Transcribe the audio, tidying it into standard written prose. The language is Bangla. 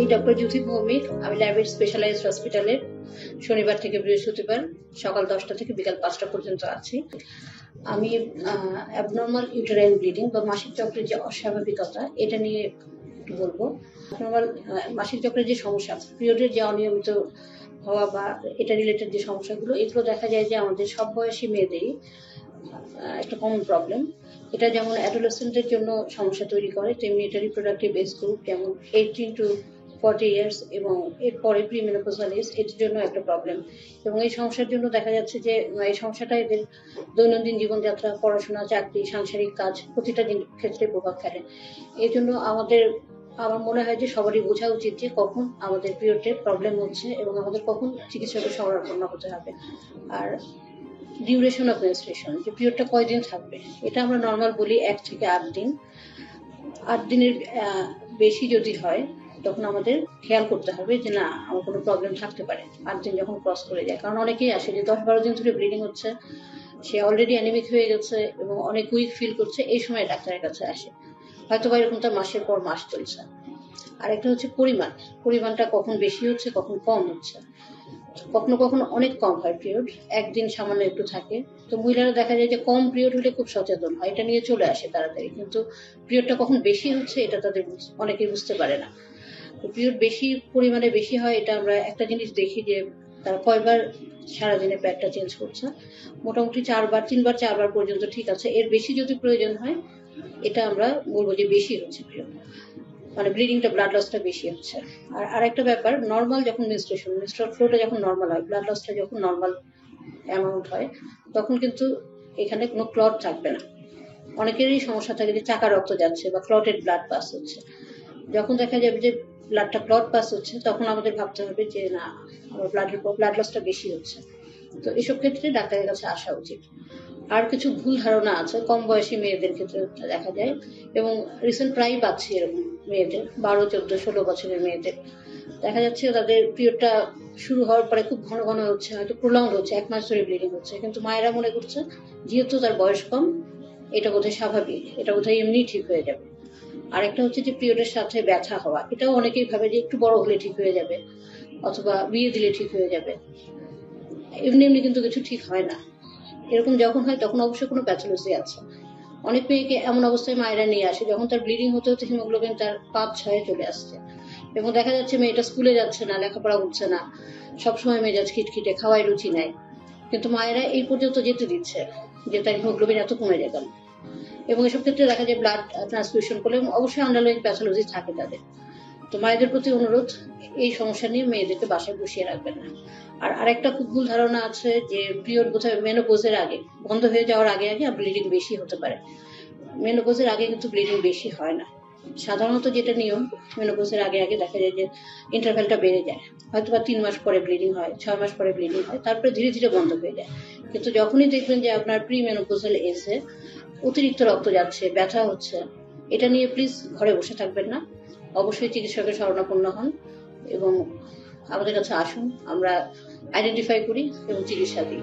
আমি ডক্টর জ্যোতি ভৌমিক। আমি ল্যাবের স্পেশালাইজড হসপিটালের শনিবার থেকে বৃহস্পতিবার সকাল 10টা থেকে বিকাল 5টা পর্যন্ত আছি। আমি অ্যাবনর্মাল ইউটেরাইন ব্লিডিং বা মাসিক চক্রের যে অস্বাভাবিকতা এটা নিয়ে একটু বলবো। অ্যাবনর্মাল মাসিক চক্রের যে সমস্যা, পিরিয়ডের যে অনিয়মিত হওয়া বা এটা রিলেটেড যে সমস্যাগুলো, এগুলো দেখা যায় যে আমাদের সব বয়সী মেয়েদেরই একটা কমন প্রবলেম। এটা যেমন অ্যাডোলেসেন্টের জন্য সমস্যা তৈরি করে, তেমনি এটা রিপ্রোডাক্টিভ এজ গ্রুপ যেমন 18 to 40 ইয়ার্স এবং এরপরে প্রিমেনোপজাল এজ, এটির জন্য একটা প্রবলেম। এবং এই সমস্যার জন্য দেখা যাচ্ছে যে এই সমস্যাটা এদের দৈনন্দিন জীবনযাত্রা, পড়াশোনা, চাকরি, সাংসারিক কাজ প্রতিটা ক্ষেত্রে প্রভাব ফেলে। এই জন্য আমার মনে হয় যে সবারই বোঝা উচিত যে কখন আমাদের পিরিয়ডের প্রবলেম হচ্ছে এবং আমাদের কখন চিকিৎসকের শরণাপন্ন হতে হবে। আর ডিউরেশন অফ মেনস্ট্রুয়েশন, যে পিরিয়ডটা কয়দিন থাকবে, এটা আমরা নর্মাল বলি 1 থেকে 8 দিন। 8 দিনের বেশি যদি হয় তখন আমাদের খেয়াল করতে হবে যে না, আমার কোনো প্রবলেম থাকতে পারে 8 দিন যখন ক্রস করে যায়। কারণ অনেকেই আসে যে 10-12 দিন ধরে ব্লিডিং হচ্ছে, সে অলরেডি অ্যানিমিক হয়ে গেছে এবং অনেক উইক ফিল করছে, এই সময় ডাক্তারের কাছে আসে, হয়তো বা এরকম তার মাসের পর মাস চলছে। আরেকটা হচ্ছে পরিমাণটা কখন বেশি হচ্ছে কখন কম হচ্ছে। কখনো কখনো অনেক কম হয় পিরিয়ড, একদিন সামান্য একটু থাকে। তো মহিলারা দেখা যায় যে কম পিরিয়ড হলে খুব সচেতন হয়, এটা নিয়ে চলে আসে তাড়াতাড়ি, কিন্তু পিরিয়ডটা কখন বেশি হচ্ছে এটা তাদের অনেকেই বুঝতে পারে না। তো পিরিয়ড বেশি পরিমাণে বেশি হয়, এটা আমরা একটা জিনিস দেখি যে তারা কয়বার সারাদিনে প্যাডটা চেঞ্জ করছে। মোটামুটি 3-4বার পর্যন্ত ঠিক আছে, এর বেশি যদি প্রয়োজন হয় এটা আমরা বলবো যে বেশি হচ্ছে পিরিয়ড, মানে ব্লিডিংটা, ব্লাড লসটা বেশি হচ্ছে। আর আরেকটা ব্যাপার, নর্মাল যখন মেনস্ট্রুয়াল ফ্লোটা যখন নর্মাল হয়, ব্লাড লসটা যখন নর্মাল অ্যামাউন্ট হয়, তখন কিন্তু এখানে কোনো ক্লট থাকবে না। অনেকেরই সমস্যা থাকে যে চাকা রক্ত যাচ্ছে বা ক্লটেড ব্লাড পাস হচ্ছে। যখন দেখা যাবে যে ব্লাডটা ক্লট পাস হচ্ছে, তখন আমাদের ভাবতে হবে যে না, আমার ব্লাড লসটা বেশি হচ্ছে। তো এসব ক্ষেত্রে ডাক্তারের কাছে আসা উচিত। আর কিছু ভুল ধারণা আছে কম বয়সী মেয়েদের ক্ষেত্রে দেখা যায়, এবং রিসেন্ট প্রায় পাচ্ছি এরকম মেয়েদের, 12, 14, 16 বছরের মেয়েদের দেখা যাচ্ছে তাদের পিরিয়ডটা শুরু হওয়ার পরে খুব ঘন ঘন হচ্ছে, হয়তো প্রলংড হচ্ছে, 1 মাস ধরে ব্লিডিং হচ্ছে, কিন্তু মায়েরা মনে করছে যেহেতু তার বয়স কম, এটা বোধহয় স্বাভাবিক, এটা বোধহয় এমনি ঠিক হয়ে যাবে। আরেকটা হচ্ছে যে পিরিয়ডের সাথে ব্যথা হওয়া, এটাও অনেকেই ভাবে যে একটু বড় হলে ঠিক হয়ে যাবে অথবা বিয়ে দিলে ঠিক হয়ে যাবে। এমনি এমনি কিন্তু কিছু ঠিক হয় না। এরকম যখন হয় তখন অবশ্যই কোনো প্যাথোলজি আছে। অনেক মেয়েকে এমন অবস্থায় মায়েরা নিয়ে আসে যখন তার ব্লিডিং হতে হতে হিমোগ্লোবিন তার 5-6 চলে আসছে, এবং দেখা যাচ্ছে মেয়েটা স্কুলে যাচ্ছে না, লেখাপড়া করছে না, সবসময় মেজাজ খিটখিটে, খাওয়ায় রুচি নাই, কিন্তু মায়েরা এই পর্যন্ত যেতে দিচ্ছে যে তার হিমোগ্লোবিন এত কমে যায় কেন। এবং এসব ক্ষেত্রে দেখা যায় ব্লাড ট্রান্সফিউশন করলে অবশ্যই আন্ডারলাইন প্যাথোলজি থাকে তাদের। তো মায়েদের প্রতি অনুরোধ, এই সমস্যা নিয়ে মেয়েদেরকে বাসায় বসিয়ে রাখবেন না। আর আরেকটা খুব ভুল ধারণা আছে যে পিরিয়ড বোধহয় মেনোপজের আগে, বন্ধ হয়ে যাওয়ার আগে আগে ব্লিডিং বেশি হতে পারে। মেনোপজের আগে কিন্তু ব্লিডিং বেশি হয় না। সাধারণত যেটা নিয়ম, মেনোপজের আগে আগে দেখা যায় যে ইন্টারভ্যালটা বেড়ে যায়, হয়তো বা 3 মাস পরে ব্লিডিং হয়, 6 মাস পরে ব্লিডিং হয়, তারপরে ধীরে ধীরে বন্ধ হয়ে যায়। কিন্তু যখনই দেখবেন যে আপনার প্রি মেনোপজাল এজে অতিরিক্ত রক্ত যাচ্ছে, ব্যথা হচ্ছে, এটা নিয়ে প্লিজ ঘরে বসে থাকবেন না, অবশ্যই চিকিৎসকের শরণাপন্ন হন এবং আমাদের কাছে আসুন, আমরা আইডেন্টিফাই করি এবং চিকিৎসা দিই।